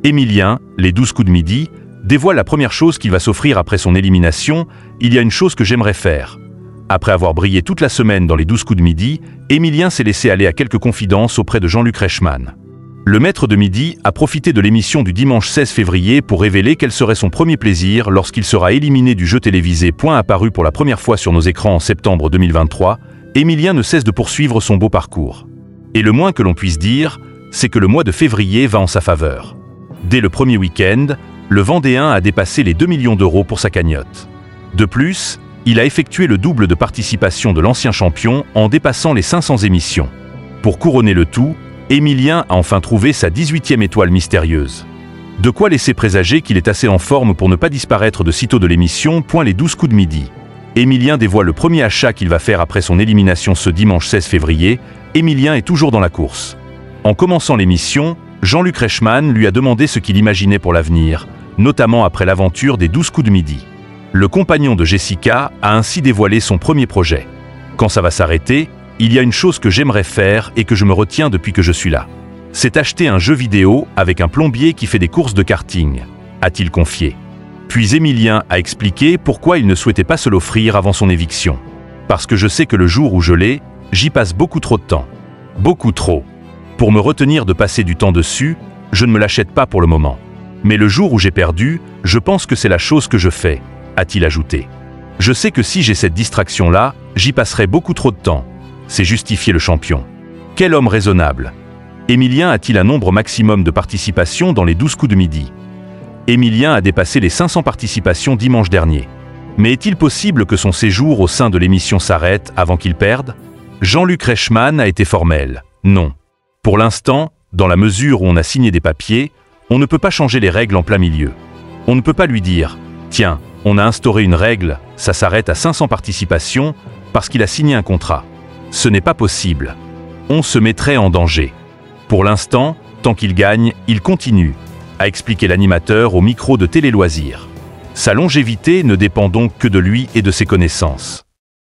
Emilien, les 12 coups de midi, dévoile la première chose qu'il va s'offrir après son élimination. Il y a une chose que j'aimerais faire. Après avoir brillé toute la semaine dans les 12 coups de midi, Emilien s'est laissé aller à quelques confidences auprès de Jean-Luc Reichmann. Le maître de midi a profité de l'émission du dimanche 16 février pour révéler quel serait son premier plaisir lorsqu'il sera éliminé du jeu télévisé. Apparu pour la première fois sur nos écrans en septembre 2023, Emilien ne cesse de poursuivre son beau parcours. Et le moins que l'on puisse dire, c'est que le mois de février va en sa faveur. Dès le premier week-end, le Vendéen a dépassé les 2 millions d'euros pour sa cagnotte. De plus, il a effectué le double de participation de l'ancien champion en dépassant les 500 émissions. Pour couronner le tout, Emilien a enfin trouvé sa 18e étoile mystérieuse. De quoi laisser présager qu'il est assez en forme pour ne pas disparaître de sitôt de l'émission. Les 12 coups de midi. Emilien dévoile le premier achat qu'il va faire après son élimination ce dimanche 16 février. Emilien est toujours dans la course. En commençant l'émission, Jean-Luc Reichmann lui a demandé ce qu'il imaginait pour l'avenir, notamment après l'aventure des 12 coups de midi. Le compagnon de Jessica a ainsi dévoilé son premier projet. Quand ça va s'arrêter, il y a une chose que j'aimerais faire et que je me retiens depuis que je suis là. C'est acheter un jeu vidéo avec un plombier qui fait des courses de karting, a-t-il confié. Puis Emilien a expliqué pourquoi il ne souhaitait pas se l'offrir avant son éviction. Parce que je sais que le jour où je l'ai, j'y passe beaucoup trop de temps. Beaucoup trop. Pour me retenir de passer du temps dessus, je ne me l'achète pas pour le moment. Mais le jour où j'ai perdu, je pense que c'est la chose que je fais, a-t-il ajouté. Je sais que si j'ai cette distraction-là, j'y passerai beaucoup trop de temps. C'est justifier le champion. Quel homme raisonnable. Emilien a-t-il un nombre maximum de participations dans les 12 coups de midi? Emilien a dépassé les 500 participations dimanche dernier. Mais est-il possible que son séjour au sein de l'émission s'arrête avant qu'il perde? Jean-Luc Reichmann a été formel. Non. Pour l'instant, dans la mesure où on a signé des papiers, on ne peut pas changer les règles en plein milieu. On ne peut pas lui dire « Tiens, on a instauré une règle, ça s'arrête à 500 participations parce qu'il a signé un contrat. » Ce n'est pas possible. On se mettrait en danger. Pour l'instant, tant qu'il gagne, il continue, a expliqué l'animateur au micro de Télé Loisirs. Sa longévité ne dépend donc que de lui et de ses connaissances.